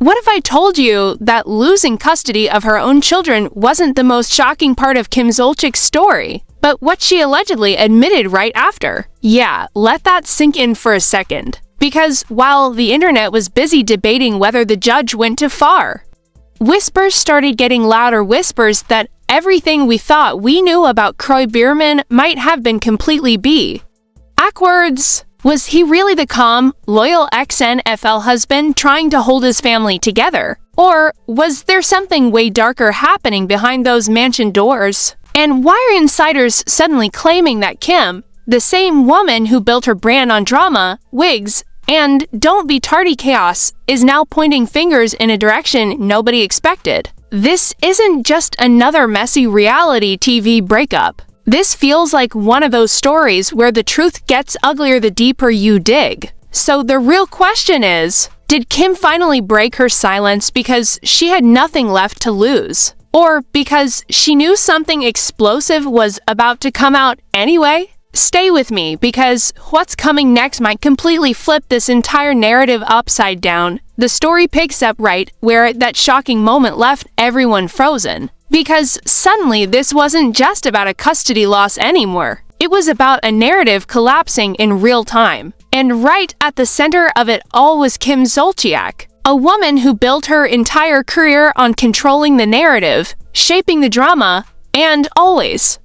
What if I told you that losing custody of her own children wasn't the most shocking part of Kim Zolciak's story, but what she allegedly admitted right after? Yeah, let that sink in for a second. Because while the internet was busy debating whether the judge went too far, whispers started getting louder, whispers that everything we thought we knew about Kroy Biermann might have been completely backwards. Was he really the calm, loyal ex-NFL husband trying to hold his family together? Or was there something way darker happening behind those mansion doors? And why are insiders suddenly claiming that Kim, the same woman who built her brand on drama, wigs, and don't be tardy chaos, is now pointing fingers in a direction nobody expected? This isn't just another messy reality TV breakup. This feels like one of those stories where the truth gets uglier the deeper you dig. So the real question is, did Kim finally break her silence because she had nothing left to lose? Or because she knew something explosive was about to come out anyway? Stay with me, because what's coming next might completely flip this entire narrative upside down. The story picks up right where that shocking moment left everyone frozen. Because suddenly this wasn't just about a custody loss anymore. It was about a narrative collapsing in real time. And right at the center of it all was Kim Zolciak, a woman who built her entire career on controlling the narrative, shaping the drama, and always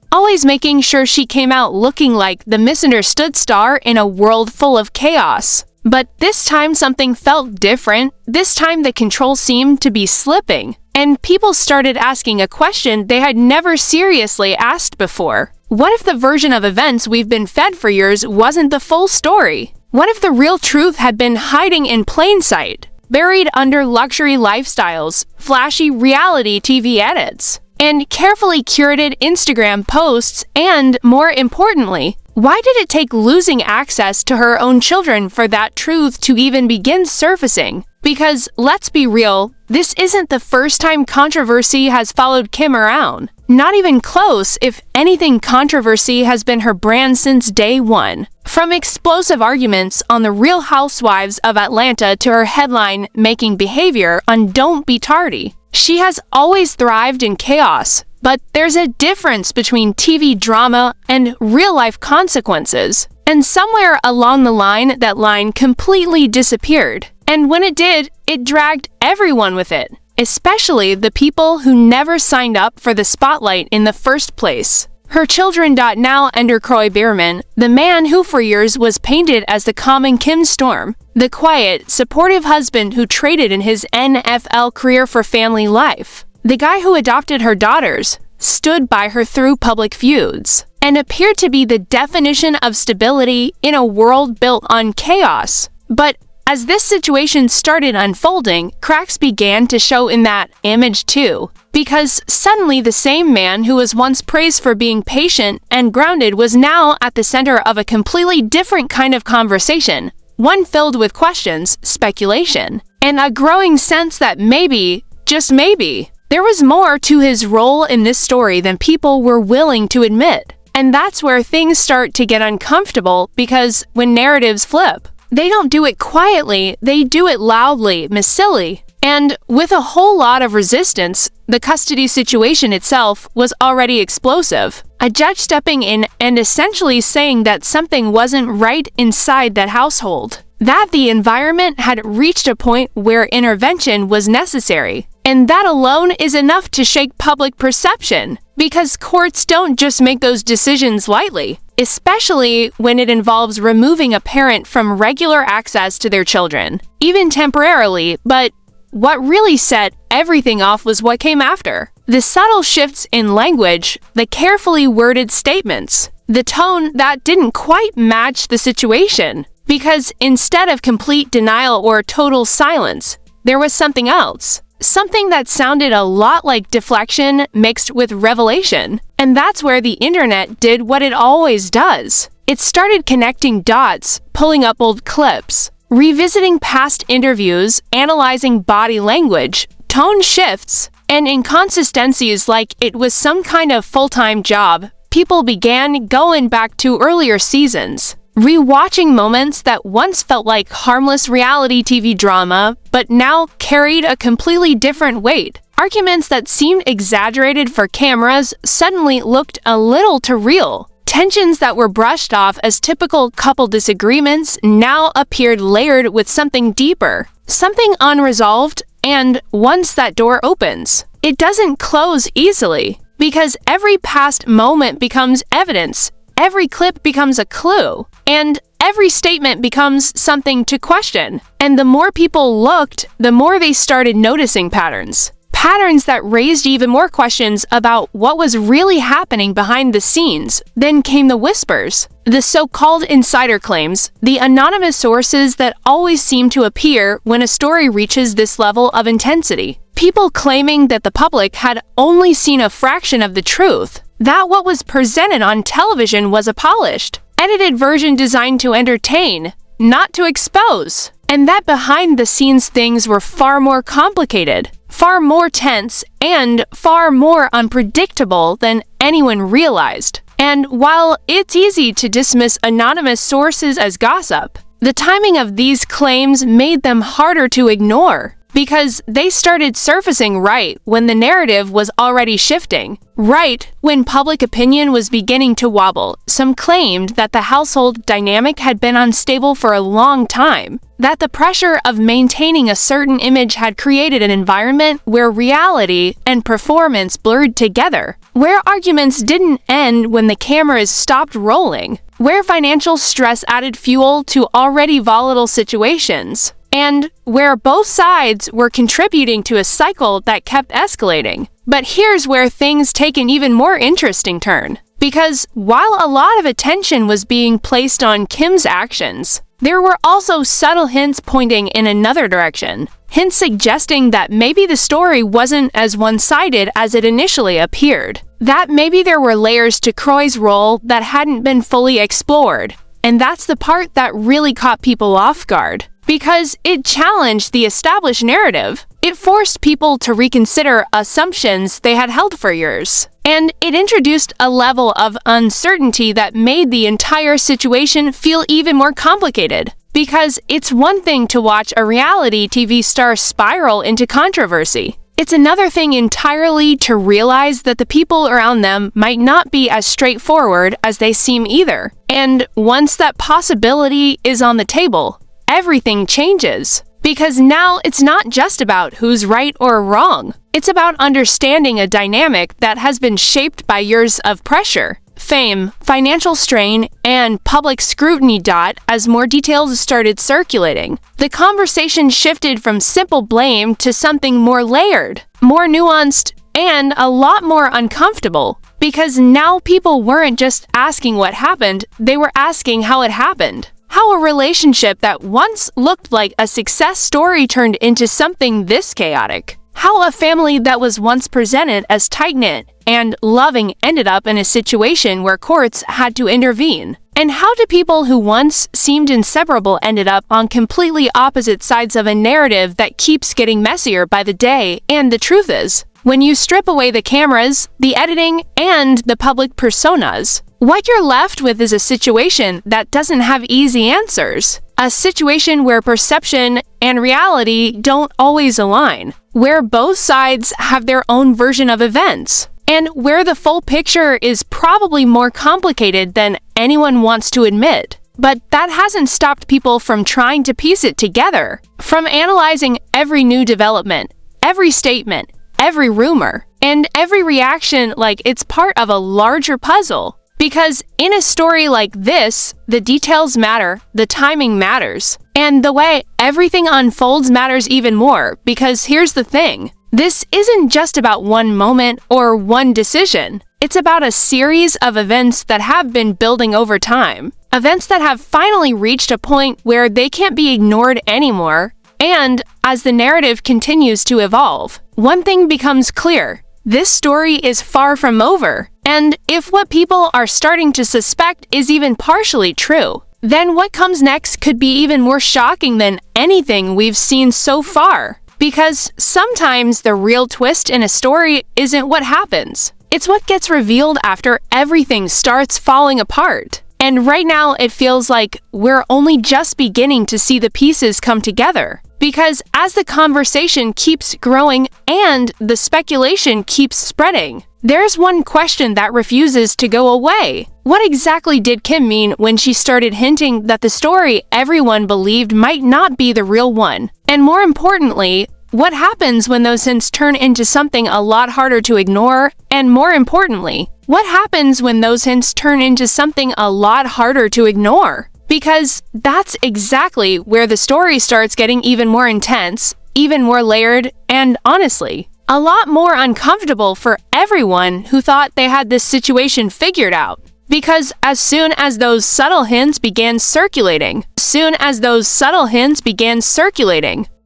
making sure she came out looking like the misunderstood star in a world full of chaos. But this time something felt different. This time the control seemed to be slipping, and people started asking a question they had never seriously asked before. What if the version of events we've been fed for years wasn't the full story? What if the real truth had been hiding in plain sight, buried under luxury lifestyles, flashy reality TV edits, and carefully curated Instagram posts, and, more importantly, why did it take losing access to her own children for that truth to even begin surfacing? Because, let's be real, this isn't the first time controversy has followed Kim around. Not even close. If anything, controversy has been her brand since day one. From explosive arguments on The Real Housewives of Atlanta to her headline-making behavior on Don't Be Tardy, she has always thrived in chaos. But there's a difference between TV drama and real-life consequences. And somewhere along the line, that line completely disappeared. And when it did, it dragged everyone with it, especially the people who never signed up for the spotlight in the first place. Her children. Now enter Kroy Biermann, the man who for years was painted as the calming Kim Storm, the quiet, supportive husband who traded in his NFL career for family life, the guy who adopted her daughters, stood by her through public feuds, and appeared to be the definition of stability in a world built on chaos. But as this situation started unfolding, cracks began to show in that image too. Because suddenly the same man who was once praised for being patient and grounded was now at the center of a completely different kind of conversation. One filled with questions, speculation, and a growing sense that maybe, just maybe, there was more to his role in this story than people were willing to admit. And that's where things start to get uncomfortable, because when narratives flip, they don't do it quietly, they do it loudly, messily, and with a whole lot of resistance. The custody situation itself was already explosive. A judge stepping in and essentially saying that something wasn't right inside that household, that the environment had reached a point where intervention was necessary. And that alone is enough to shake public perception, because courts don't just make those decisions lightly, especially when it involves removing a parent from regular access to their children, even temporarily. But what really set everything off was what came after. The subtle shifts in language, the carefully worded statements, the tone that didn't quite match the situation. Because instead of complete denial or total silence, there was something else. Something that sounded a lot like deflection mixed with revelation. And that's where the internet did what it always does. It started connecting dots, pulling up old clips, revisiting past interviews, analyzing body language, tone shifts, and inconsistencies like it was some kind of full-time job. People began going back to earlier seasons, rewatching moments that once felt like harmless reality TV drama, but now carried a completely different weight. Arguments that seemed exaggerated for cameras suddenly looked a little too real. Tensions that were brushed off as typical couple disagreements now appeared layered with something deeper, something unresolved, and once that door opens, it doesn't close easily, because every past moment becomes evidence, every clip becomes a clue, and every statement becomes something to question. And the more people looked, the more they started noticing patterns. Patterns that raised even more questions about what was really happening behind the scenes. Then came the whispers, the so-called insider claims, the anonymous sources that always seem to appear when a story reaches this level of intensity. People claiming that the public had only seen a fraction of the truth, that what was presented on television was a polished, edited version designed to entertain, not to expose, and that behind-the-scenes things were far more complicated, far more tense, and far more unpredictable than anyone realized. And while it's easy to dismiss anonymous sources as gossip, the timing of these claims made them harder to ignore, because they started surfacing right when the narrative was already shifting. Right when public opinion was beginning to wobble, some claimed that the household dynamic had been unstable for a long time, that the pressure of maintaining a certain image had created an environment where reality and performance blurred together, where arguments didn't end when the cameras stopped rolling, where financial stress added fuel to already volatile situations, and where both sides were contributing to a cycle that kept escalating. But here's where things take an even more interesting turn. Because while a lot of attention was being placed on Kim's actions, there were also subtle hints pointing in another direction. Hints suggesting that maybe the story wasn't as one-sided as it initially appeared. That maybe there were layers to Kroy's role that hadn't been fully explored. And that's the part that really caught people off guard. Because it challenged the established narrative. It forced people to reconsider assumptions they had held for years. And it introduced a level of uncertainty that made the entire situation feel even more complicated. Because it's one thing to watch a reality TV star spiral into controversy. It's another thing entirely to realize that the people around them might not be as straightforward as they seem either. And once that possibility is on the table, everything changes. Because now it's not just about who's right or wrong. It's about understanding a dynamic that has been shaped by years of pressure, fame, financial strain, and public scrutiny. As more details started circulating, the conversation shifted from simple blame to something more layered, more nuanced, and a lot more uncomfortable. Because now people weren't just asking what happened, they were asking how it happened. How a relationship that once looked like a success story turned into something this chaotic. How a family that was once presented as tight-knit and loving ended up in a situation where courts had to intervene. And how do people who once seemed inseparable ended up on completely opposite sides of a narrative that keeps getting messier by the day? And the truth is, when you strip away the cameras, the editing, and the public personas, what you're left with is a situation that doesn't have easy answers. A situation where perception and reality don't always align, where both sides have their own version of events, and where the full picture is probably more complicated than anyone wants to admit. But that hasn't stopped people from trying to piece it together, from analyzing every new development, every statement, every rumor, and every reaction like it's part of a larger puzzle. Because in a story like this, the details matter, the timing matters, and the way everything unfolds matters even more. Because here's the thing, this isn't just about one moment or one decision. It's about a series of events that have been building over time. Events that have finally reached a point where they can't be ignored anymore. And as the narrative continues to evolve, one thing becomes clear. This story is far from over. And if what people are starting to suspect is even partially true, then what comes next could be even more shocking than anything we've seen so far. Because sometimes the real twist in a story isn't what happens. It's what gets revealed after everything starts falling apart. And right now, it feels like we're only just beginning to see the pieces come together. Because as the conversation keeps growing and the speculation keeps spreading, there's one question that refuses to go away. What exactly did Kim mean when she started hinting that the story everyone believed might not be the real one? And more importantly, what happens when those hints turn into something a lot harder to ignore? And more importantly, what happens when those hints turn into something a lot harder to ignore? Because that's exactly where the story starts getting even more intense, even more layered, and honestly, a lot more uncomfortable for everyone who thought they had this situation figured out. Because as soon as those subtle hints began circulating,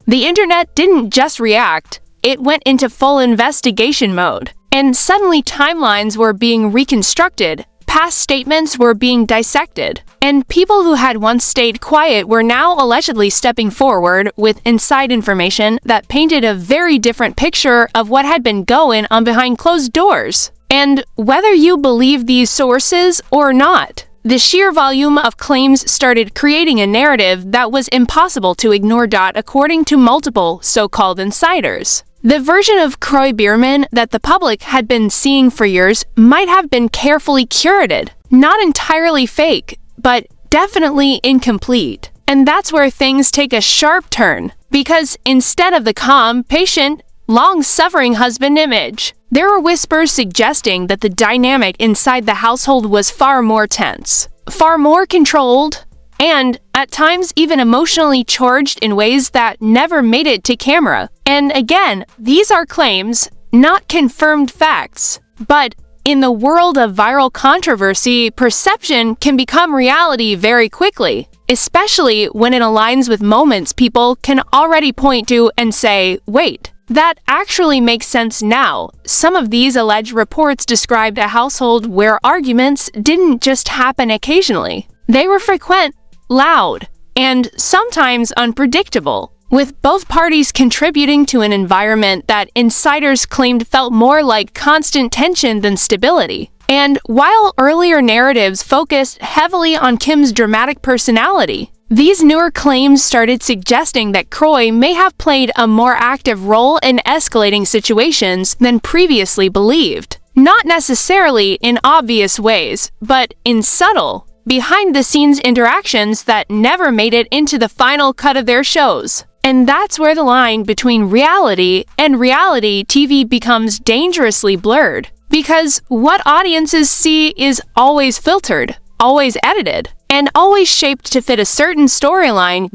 the internet didn't just react, it went into full investigation mode. And suddenly timelines were being reconstructed, past statements were being dissected, and people who had once stayed quiet were now allegedly stepping forward with inside information that painted a very different picture of what had been going on behind closed doors. And whether you believe these sources or not, the sheer volume of claims started creating a narrative that was impossible to ignore. According to multiple so-called insiders, the version of Kroy Biermann that the public had been seeing for years might have been carefully curated, not entirely fake, but definitely incomplete. And that's where things take a sharp turn, because instead of the calm, patient, long-suffering husband image, there were whispers suggesting that the dynamic inside the household was far more tense, far more controlled, and at times even emotionally charged in ways that never made it to camera. And again, these are claims, not confirmed facts. But in the world of viral controversy, perception can become reality very quickly, especially when it aligns with moments people can already point to and say, wait, that actually makes sense now. Some of these alleged reports described a household where arguments didn't just happen occasionally. They were frequent, loud, and sometimes unpredictable, with both parties contributing to an environment that insiders claimed felt more like constant tension than stability. And while earlier narratives focused heavily on Kim's dramatic personality, these newer claims started suggesting that Kroy may have played a more active role in escalating situations than previously believed. Not necessarily in obvious ways, but in subtle, behind-the-scenes interactions that never made it into the final cut of their shows. And that's where the line between reality and reality TV becomes dangerously blurred. Because what audiences see is always filtered, always edited, and always shaped to fit a certain storyline.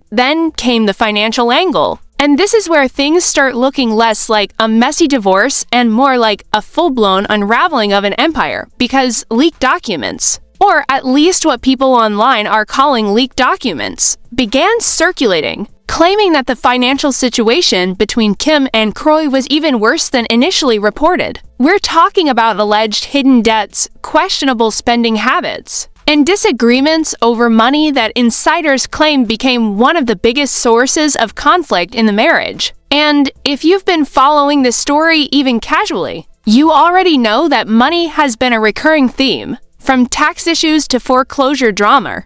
Then came the financial angle. And this is where things start looking less like a messy divorce and more like a full-blown unraveling of an empire, because leaked documents, or at least what people online are calling leaked documents, began circulating, claiming that the financial situation between Kim and Kroy was even worse than initially reported. We're talking about alleged hidden debts, questionable spending habits, and disagreements over money that insiders claim became one of the biggest sources of conflict in the marriage. And if you've been following this story even casually, you already know that money has been a recurring theme, from tax issues to foreclosure drama.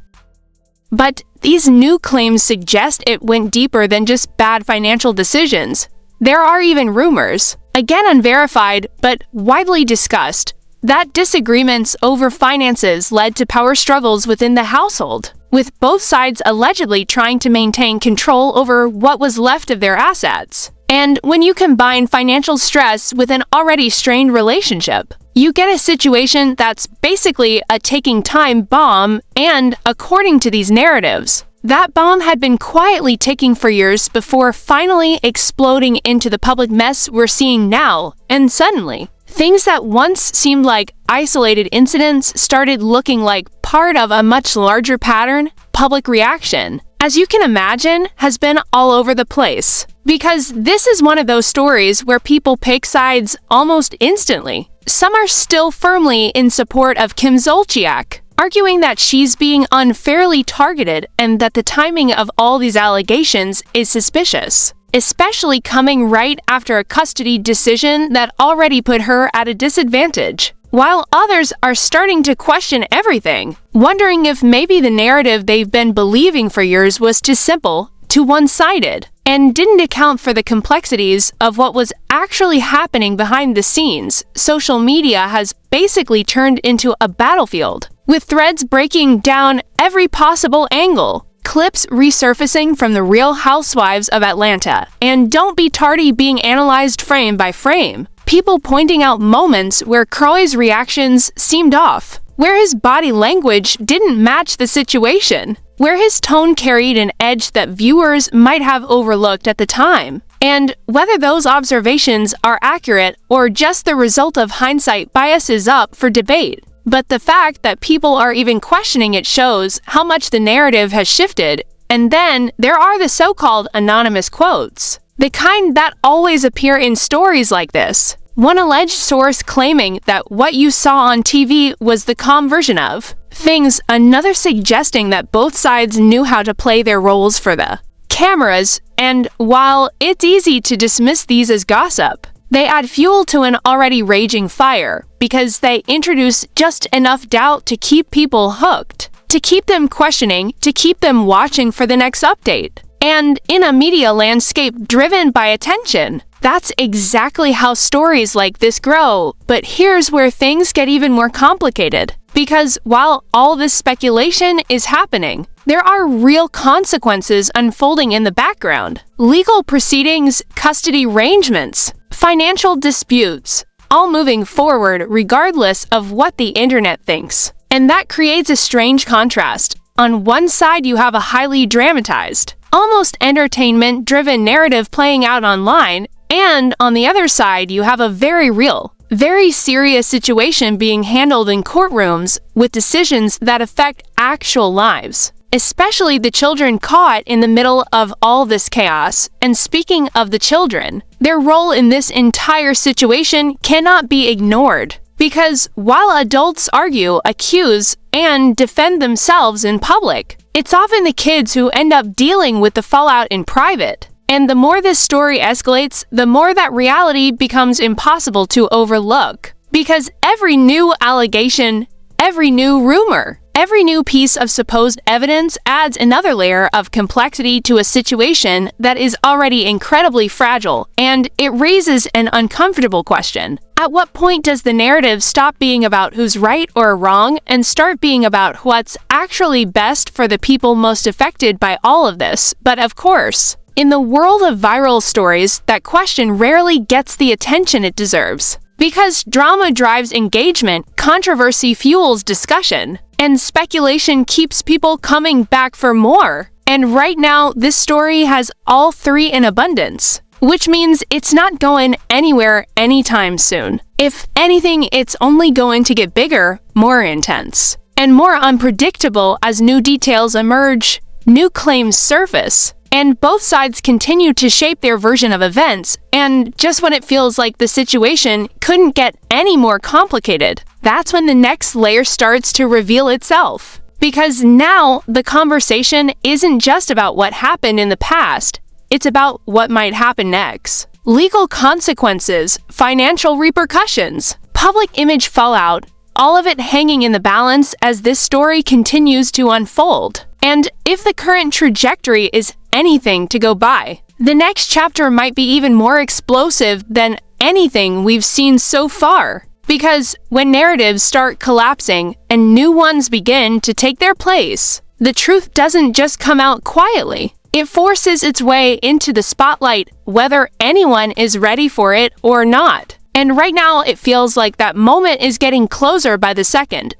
But these new claims suggest it went deeper than just bad financial decisions. There are even rumors, again unverified but widely discussed, that disagreements over finances led to power struggles within the household, with both sides allegedly trying to maintain control over what was left of their assets. And when you combine financial stress with an already strained relationship, you get a situation that's basically a taking time bomb, and according to these narratives, that bomb had been quietly ticking for years before finally exploding into the public mess we're seeing now. And suddenly, things that once seemed like isolated incidents started looking like part of a much larger pattern. Public reaction, as you can imagine, has been all over the place. Because this is one of those stories where people pick sides almost instantly. Some are still firmly in support of Kim Zolciak, arguing that she's being unfairly targeted and that the timing of all these allegations is suspicious, especially coming right after a custody decision that already put her at a disadvantage. while others are starting to question everything, wondering if maybe the narrative they've been believing for years was too simple, too one-sided, and didn't account for the complexities of what was actually happening behind the scenes. Social media has basically turned into a battlefield, with threads breaking down every possible angle, clips resurfacing from the Real Housewives of Atlanta, and Don't Be Tardy being analyzed frame by frame. People pointing out moments where Kroy's reactions seemed off, where his body language didn't match the situation, where his tone carried an edge that viewers might have overlooked at the time, and whether those observations are accurate or just the result of hindsight bias is up for debate. But the fact that people are even questioning it shows how much the narrative has shifted. And then there are the so-called anonymous quotes, the kind that always appear in stories like this. One alleged source claiming that what you saw on TV was the calm version of things, another suggesting that both sides knew how to play their roles for the cameras, and while it's easy to dismiss these as gossip, they add fuel to an already raging fire because they introduce just enough doubt to keep people hooked, to keep them questioning, to keep them watching for the next update. And in a media landscape driven by attention, that's exactly how stories like this grow. But here's where things get even more complicated. Because while all this speculation is happening, there are real consequences unfolding in the background. Legal proceedings, custody arrangements, financial disputes, all moving forward regardless of what the internet thinks. And that creates a strange contrast. On one side, you have a highly dramatized, almost entertainment-driven narrative playing out online, and on the other side, you have a very real, very serious situation being handled in courtrooms with decisions that affect actual lives, especially the children caught in the middle of all this chaos. And speaking of the children, their role in this entire situation cannot be ignored. Because while adults argue, accuse, and defend themselves in public, it's often the kids who end up dealing with the fallout in private. And the more this story escalates, the more that reality becomes impossible to overlook. Because every new allegation, every new rumor, every new piece of supposed evidence adds another layer of complexity to a situation that is already incredibly fragile, and it raises an uncomfortable question. At what point does the narrative stop being about who's right or wrong and start being about what's actually best for the people most affected by all of this? But of course, in the world of viral stories, that question rarely gets the attention it deserves. Because drama drives engagement, controversy fuels discussion, and speculation keeps people coming back for more. And right now, this story has all three in abundance, which means it's not going anywhere anytime soon. If anything, it's only going to get bigger, more intense, and more unpredictable as new details emerge, new claims surface, and both sides continue to shape their version of events. And just when it feels like the situation couldn't get any more complicated, that's when the next layer starts to reveal itself. Because now the conversation isn't just about what happened in the past, it's about what might happen next. Legal consequences, financial repercussions, public image fallout, all of it hanging in the balance as this story continues to unfold. And if the current trajectory is anything to go by, the next chapter might be even more explosive than anything we've seen so far. Because when narratives start collapsing and new ones begin to take their place, the truth doesn't just come out quietly. It forces its way into the spotlight, whether anyone is ready for it or not. And right now, it feels like that moment is getting closer by the second.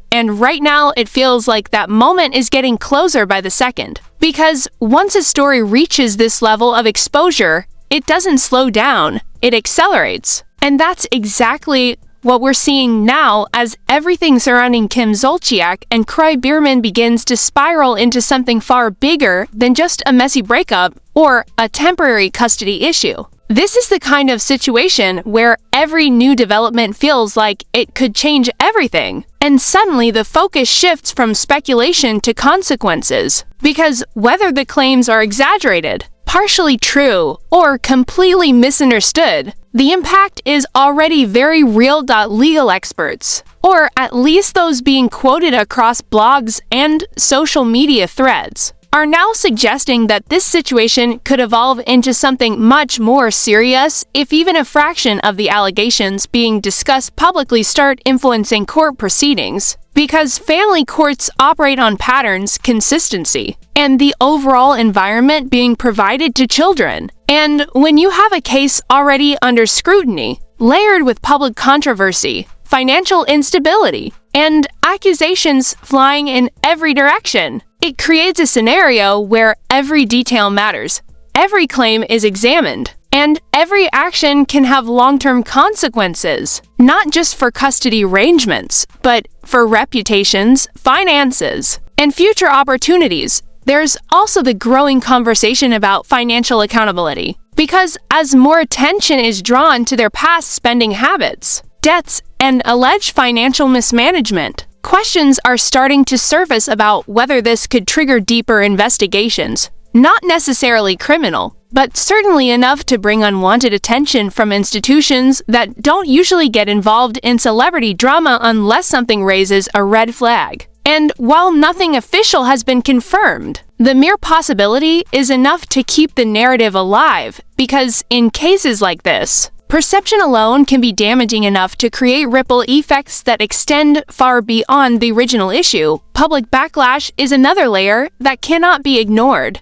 Because once a story reaches this level of exposure, it doesn't slow down, it accelerates. And that's exactly what we're seeing now as everything surrounding Kim Zolciak and Kroy Biermann begins to spiral into something far bigger than just a messy breakup or a temporary custody issue. This is the kind of situation where every new development feels like it could change everything. And suddenly the focus shifts from speculation to consequences. Because whether the claims are exaggerated, partially true or completely misunderstood, the impact is already very real. Legal experts, or at least those being quoted across blogs and social media threads, are now suggesting that this situation could evolve into something much more serious if even a fraction of the allegations being discussed publicly start influencing court proceedings. Because family courts operate on patterns, consistency, and the overall environment being provided to children. And when you have a case already under scrutiny, layered with public controversy, financial instability, and accusations flying in every direction, it creates a scenario where every detail matters, every claim is examined, and every action can have long-term consequences, not just for custody arrangements, but for reputations, finances, and future opportunities. There's also the growing conversation about financial accountability, because as more attention is drawn to their past spending habits, debts, and alleged financial mismanagement, questions are starting to surface about whether this could trigger deeper investigations, not necessarily criminal, but certainly enough to bring unwanted attention from institutions that don't usually get involved in celebrity drama unless something raises a red flag. And while nothing official has been confirmed, the mere possibility is enough to keep the narrative alive, because in cases like this, perception alone can be damaging enough to create ripple effects that extend far beyond the original issue. Public backlash is another layer that cannot be ignored.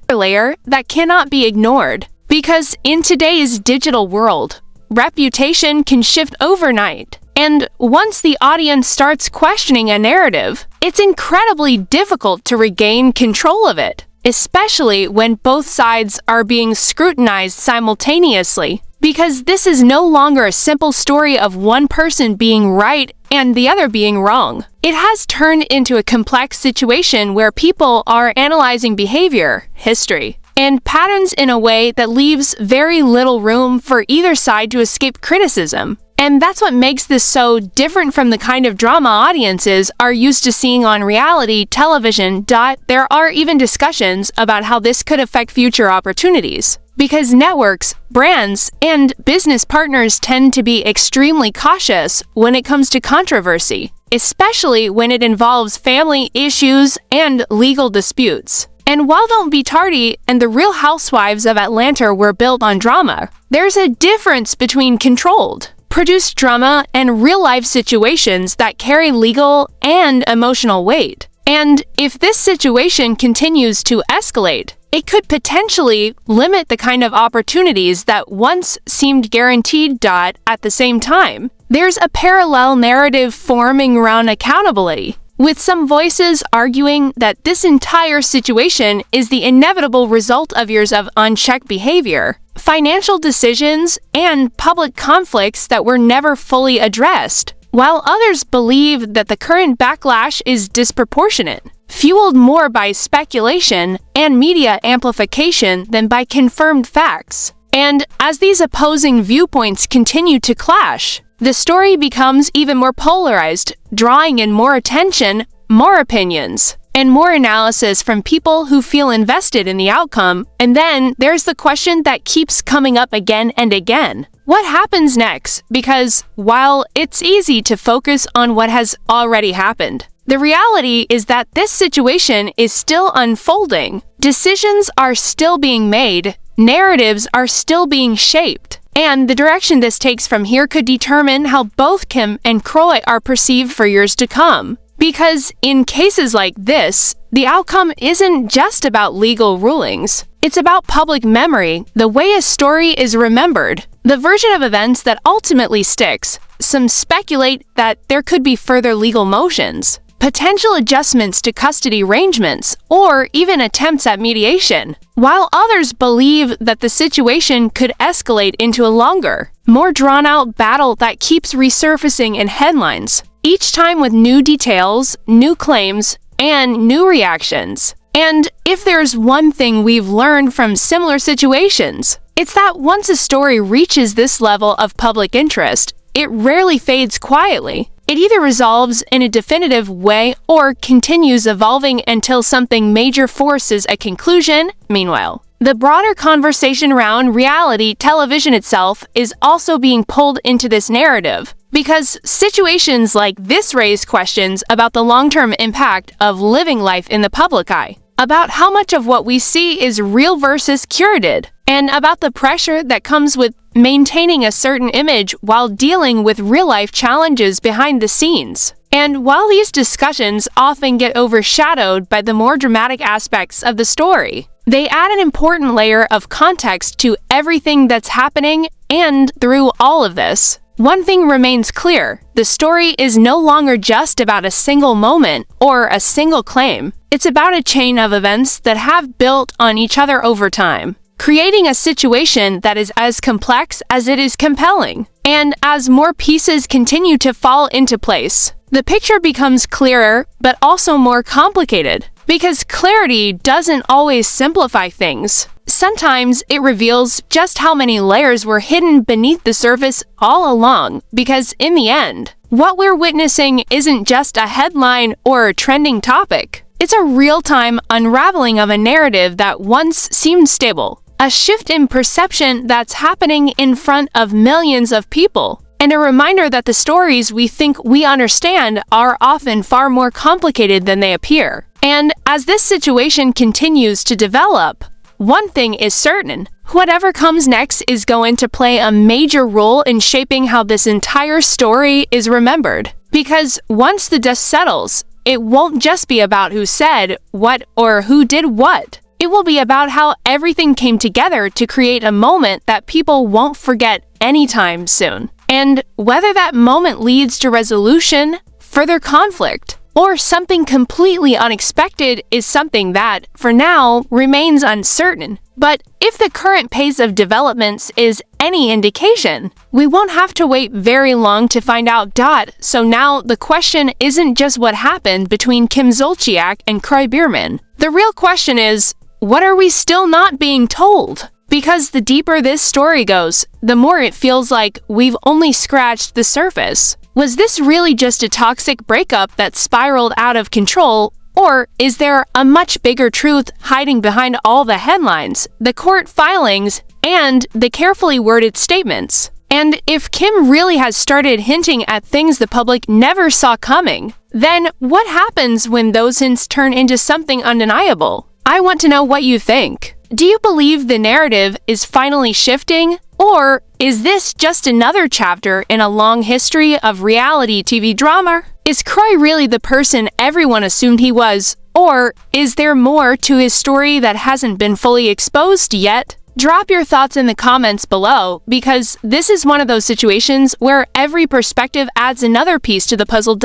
Because in today's digital world, reputation can shift overnight. And once the audience starts questioning a narrative, it's incredibly difficult to regain control of it, especially when both sides are being scrutinized simultaneously. Because this is no longer a simple story of one person being right and the other being wrong. It has turned into a complex situation where people are analyzing behavior, history, and patterns in a way that leaves very little room for either side to escape criticism. And that's what makes this so different from the kind of drama audiences are used to seeing on reality television. There are even discussions about how this could affect future opportunities. Because networks, brands, and business partners tend to be extremely cautious when it comes to controversy, especially when it involves family issues and legal disputes. And while Don't Be Tardy and The Real Housewives of Atlanta were built on drama, there's a difference between controlled, produced drama and real-life situations that carry legal and emotional weight. And if this situation continues to escalate, it could potentially limit the kind of opportunities that once seemed guaranteed. At the same time, there's a parallel narrative forming around accountability, with some voices arguing that this entire situation is the inevitable result of years of unchecked behavior, financial decisions, and public conflicts that were never fully addressed, while others believe that the current backlash is disproportionate, fueled more by speculation and media amplification than by confirmed facts. And as these opposing viewpoints continue to clash, the story becomes even more polarized, drawing in more attention, more opinions, and more analysis from people who feel invested in the outcome. And then there's the question that keeps coming up again and again. What happens next? Because while it's easy to focus on what has already happened, the reality is that this situation is still unfolding. Decisions are still being made, narratives are still being shaped, and the direction this takes from here could determine how both Kim and Kroy are perceived for years to come. Because in cases like this, the outcome isn't just about legal rulings. It's about public memory, the way a story is remembered, the version of events that ultimately sticks. Some speculate that there could be further legal motions, potential adjustments to custody arrangements, or even attempts at mediation, while others believe that the situation could escalate into a longer, more drawn-out battle that keeps resurfacing in headlines, each time with new details, new claims, and new reactions. And if there's one thing we've learned from similar situations, it's that once a story reaches this level of public interest, it rarely fades quietly. It either resolves in a definitive way or continues evolving until something major forces a conclusion. Meanwhile, The broader conversation around reality television itself is also being pulled into this narrative, because situations like this raise questions about the long-term impact of living life in the public eye, about how much of what we see is real versus curated, and about the pressure that comes with maintaining a certain image while dealing with real-life challenges behind the scenes. And while these discussions often get overshadowed by the more dramatic aspects of the story, they add an important layer of context to everything that's happening, and through all of this, one thing remains clear: the story is no longer just about a single moment or a single claim. It's about a chain of events that have built on each other over time, creating a situation that is as complex as it is compelling. And as more pieces continue to fall into place, the picture becomes clearer but also more complicated. Because clarity doesn't always simplify things. Sometimes it reveals just how many layers were hidden beneath the surface all along, because in the end, what we're witnessing isn't just a headline or a trending topic. It's a real-time unraveling of a narrative that once seemed stable, a shift in perception that's happening in front of millions of people, and a reminder that the stories we think we understand are often far more complicated than they appear. And as this situation continues to develop, one thing is certain: whatever comes next is going to play a major role in shaping how this entire story is remembered. Because once the dust settles, it won't just be about who said what or who did what. It will be about how everything came together to create a moment that people won't forget anytime soon. And whether that moment leads to resolution, further conflict, or something completely unexpected is something that, for now, remains uncertain. But if the current pace of developments is any indication, we won't have to wait very long to find out. So now the question isn't just what happened between Kim Zolciak and Kroy Biermann. The real question is, what are we still not being told? Because the deeper this story goes, the more it feels like we've only scratched the surface. Was this really just a toxic breakup that spiraled out of control, or is there a much bigger truth hiding behind all the headlines, the court filings, and the carefully worded statements? And if Kim really has started hinting at things the public never saw coming, then what happens when those hints turn into something undeniable? I want to know what you think. Do you believe the narrative is finally shifting? Or is this just another chapter in a long history of reality TV drama? Is Kroy really the person everyone assumed he was? Or is there more to his story that hasn't been fully exposed yet? Drop your thoughts in the comments below, because this is one of those situations where every perspective adds another piece to the puzzle.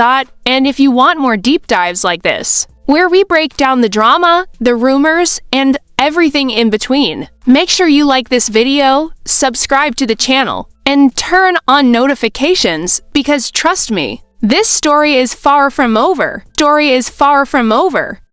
And if you want more deep dives like this, where we break down the drama, the rumors, and everything in between, make sure you like this video, subscribe to the channel, and turn on notifications, because trust me, this story is far from over.